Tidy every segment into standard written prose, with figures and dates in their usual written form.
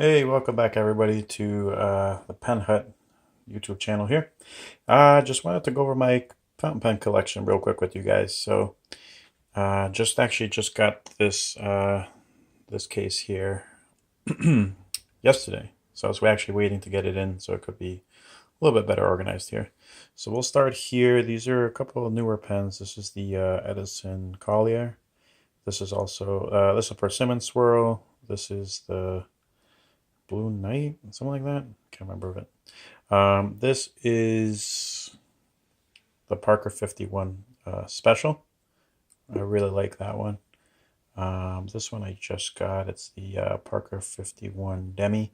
Hey, welcome back everybody to the Pen Hut YouTube channel here. Just wanted to go over my fountain pen collection real quick with you guys. So, just got this case here yesterday. So I was actually waiting to get it in so it could be a little bit better organized here. So we'll start here. These are a couple of newer pens. This is the Edison Collier. This is also this is a Persimmon Swirl. This is the Blue Knight, something like that. Can't remember of it. This is the Parker 51 Special. I really like that one. This one I just got. It's the Parker 51 Demi.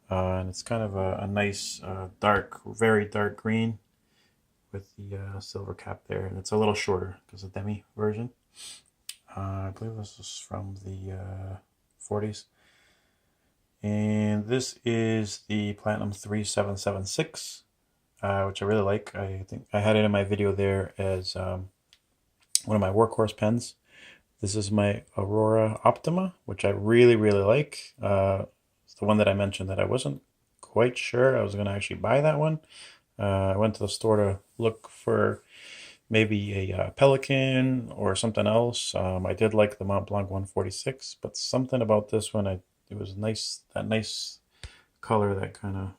And it's kind of a nice dark, very dark green with the silver cap there. And it's a little shorter because the Demi version. I believe this is from the 40s. And this is the Platinum 3776, which I really like. I think I had it in my video there as one of my workhorse pens. This is my Aurora Optima, which I really, really like. It's the one that I mentioned that I wasn't quite sure I was going to actually buy that one. I went to the store to look for maybe a Pelican or something else. I did like the Mont Blanc 146, but something about this one, it was nice, that nice color that kind of,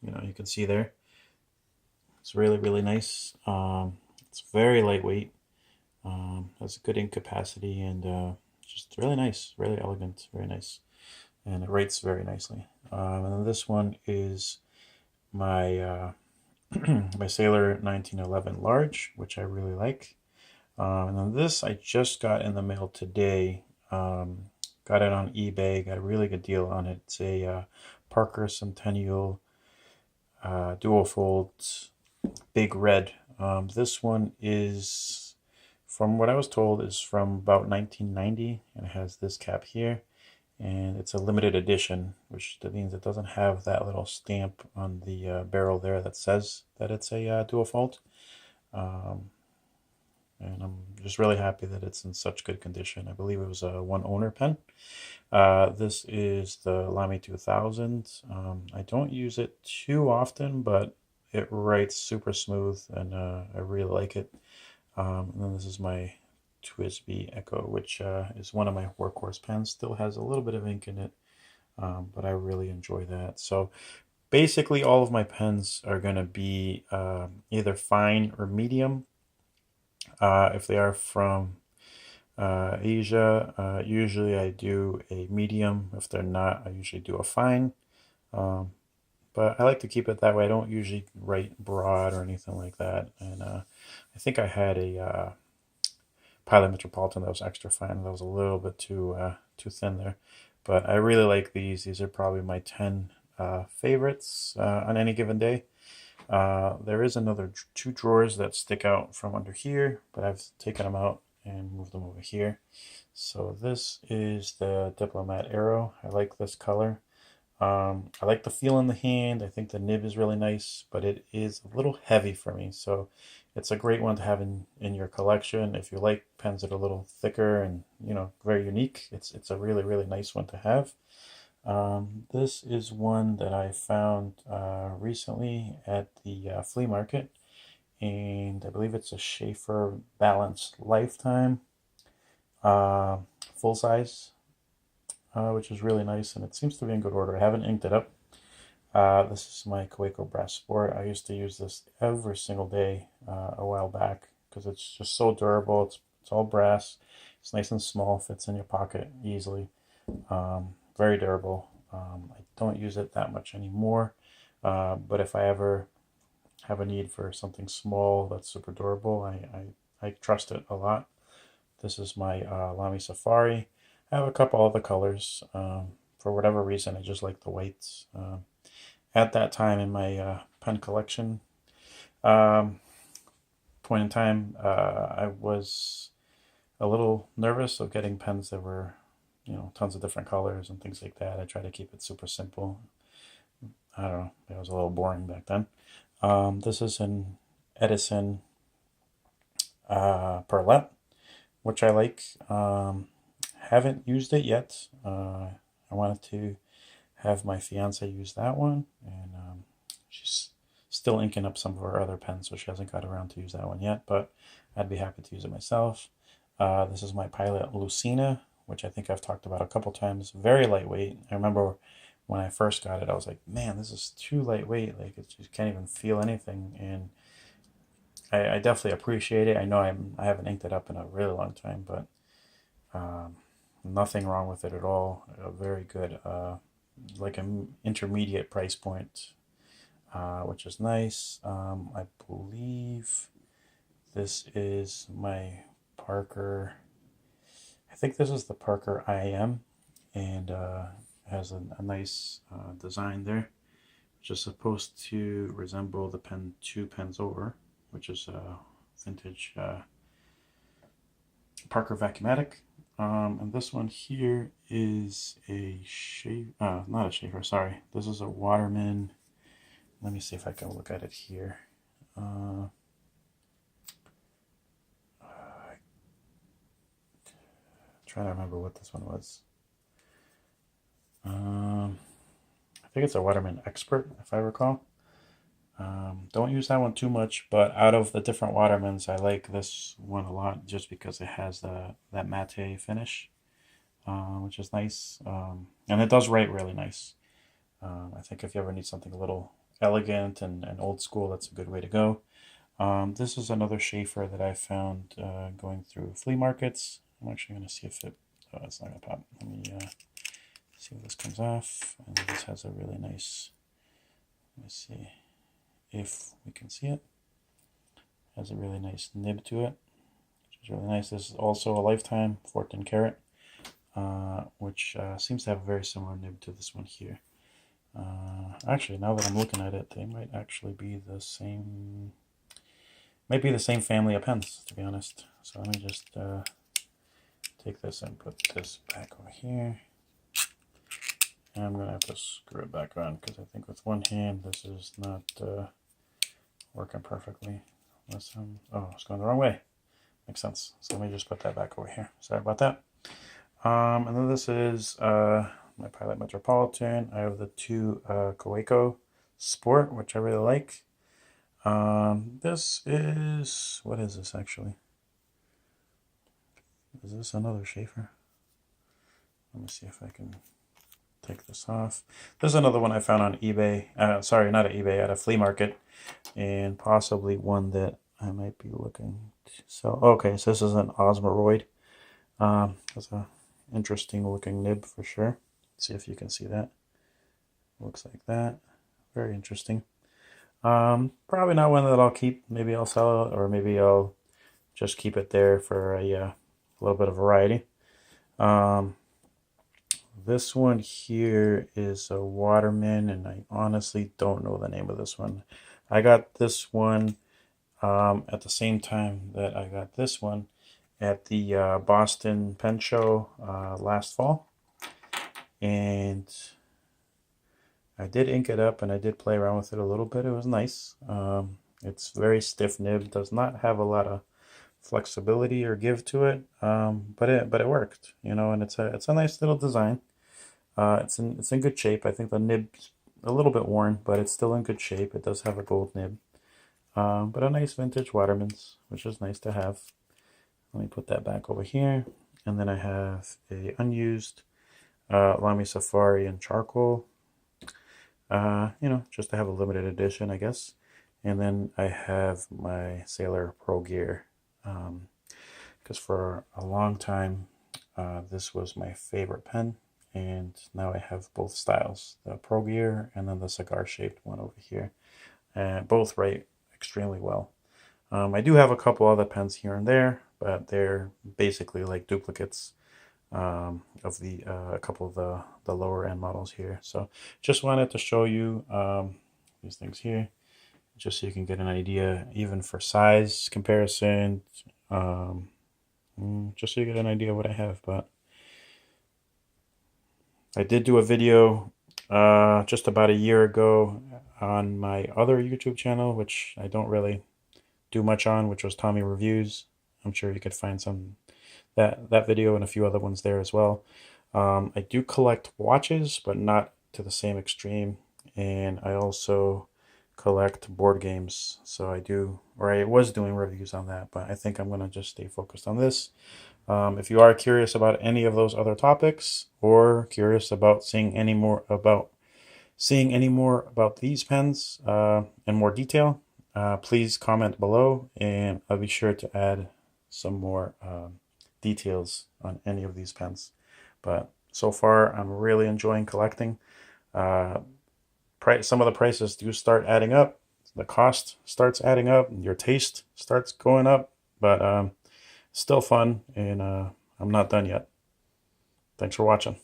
you can see there. It's really, really nice. It's very lightweight, has a good ink capacity, and just really nice, really elegant, very nice. And it writes very nicely. And then this one is my my Sailor 1911 Large, which I really like. And then this I just got in the mail today. Got it on eBay, got a really good deal on it. It's a Parker Centennial dual fold big red. This one is, from what I was told, is from about 1990, and it has this cap here. And it's a limited edition, which means it doesn't have that little stamp on the barrel there that says that it's a dual fold. Um, and I'm just really happy that it's in such good condition. I believe it was a one owner pen. This is the Lamy 2000. I don't use it too often, but it writes super smooth, and I really like it. And then this is my TWSBI Echo, which is one of my workhorse pens. Still has a little bit of ink in it, but I really enjoy that. So basically, all of my pens are going to be either fine or medium. If they are from Asia, usually I do a medium. If they're not, I usually do a fine. Um, but I like to keep it that way. I don't usually write broad or anything like that. And I think I had a Pilot Metropolitan that was extra fine. That was a little bit too thin there. But I really like these. These are probably my 10 favorites on any given day. There is another two drawers that stick out from under here, but I've taken them out and moved them over here. So this is the Diplomat Arrow. I like this color. I like the feel in the hand. I think the nib is really nice, but it is a little heavy for me. So it's a great one to have in your collection. If you like pens that are a little thicker and, very unique, it's a really, really nice one to have. This is one that I found recently at the flea market, and I believe it's a Sheaffer Balanced Lifetime full size, which is really nice, and it seems to be in good order. I haven't inked it up. This is my Kaweco Brass Sport. I used to use this every single day a while back because it's just so durable. It's all brass. It's nice and small, fits in your pocket easily. Very durable. I don't use it that much anymore, but if I ever have a need for something small that's super durable, I trust it a lot. This is my Lamy Safari. I have a couple other colors. For whatever reason, I just like the whites. At that time in my pen collection um, point in time, I was a little nervous of getting pens that were, tons of different colors and things like that. I try to keep it super simple. I don't know, it was a little boring back then. This is an Edison Perlette, which I like. Haven't used it yet. I wanted to have my fiance use that one, and she's still inking up some of her other pens, so she hasn't got around to use that one yet, but I'd be happy to use it myself. This is my Pilot Lucina, which I think I've talked about a couple times. Very lightweight. I remember when I first got it, I was like, man, this is too lightweight. Like, you can't even feel anything. And I definitely appreciate it. I know I haven't inked it up in a really long time, but nothing wrong with it at all. Very good, like an intermediate price point, which is nice. I believe this is my Parker. I think this is the Parker IM, and has a nice design there, which is supposed to resemble the pen two pens over, which is a vintage Parker Vacuumatic. And this one here is a not a Schaefer, sorry. This is a Waterman. Let me see if I can look at it here. Trying to remember what this one was. I think it's a Waterman Expert, if I recall. Don't use that one too much, but out of the different Watermans, I like this one a lot just because it has that matte finish, which is nice. And it does write really nice. I think if you ever need something a little elegant and old school, that's a good way to go. This is another Schaefer that I found going through flea markets. I'm actually going to see if it's not going to pop. Let me see if this comes off. And this has a really nice, let me see if we can see it. Has a really nice nib to it, which is really nice. This is also a Lifetime 14 karat, which seems to have a very similar nib to this one here. Actually, now that I'm looking at it, they might actually be the same. Might be the same family of pens, to be honest. So let me just take this and put this back over here. And I'm going to have to screw it back on because I think with one hand this is not working perfectly. Oh, it's going the wrong way. Makes sense. So let me just put that back over here. Sorry about that. And then this is my Pilot Metropolitan. I have the two Kaweco Sport, which I really like. This is, what is this actually? Is this another Schaefer? Let me see if I can take this off. There's another one I found on eBay. Sorry, not at eBay, at a flea market, and possibly one that I might be looking to sell. Okay, so this is an Osmoroid. That's a interesting looking nib for sure. Let's see if you can see that. Looks like that. Very interesting. Probably not one that I'll keep. Maybe I'll sell it, or maybe I'll just keep it there for a little bit of variety. This one here is a Waterman, and I honestly don't know the name of this one. I got this one at the same time that I got this one at the Boston Pen Show last fall. And I did ink it up and I did play around with it a little bit. It was nice. It's very stiff nib, does not have a lot of flexibility or give to it, but it worked, you know, and it's a nice little design. It's in good shape. I think the nib's a little bit worn, but it's still in good shape. It does have a gold nib, but a nice vintage Waterman's, which is nice to have. Let me put that back over here, and then I have a unused Lamy Safari in charcoal. You know, just to have a limited edition, I guess. And then I have my Sailor Pro Gear, because for a long time this was my favorite pen, and now I have both styles, the Pro Gear and then the cigar shaped one over here, and both write extremely well. I do have a couple other pens here and there, but they're basically like duplicates of a couple of the lower end models here. So just wanted to show you these things here, just so you can get an idea, even for size comparison, just so you get an idea of what I have. But I did do a video just about a year ago on my other YouTube channel, which I don't really do much on, which was Tommy Reviews. I'm sure you could find that video and a few other ones there as well. I do collect watches, but not to the same extreme, and I also collect board games. So I do, or I was doing reviews on that, but I think I'm gonna just stay focused on this. If you are curious about any of those other topics, or curious about seeing any more about these pens in more detail, please comment below, and I'll be sure to add some more details on any of these pens. But so far, I'm really enjoying collecting. Uh, some of the prices do start adding up. The cost starts adding up. Your taste starts going up. But still fun, and I'm not done yet. Thanks for watching.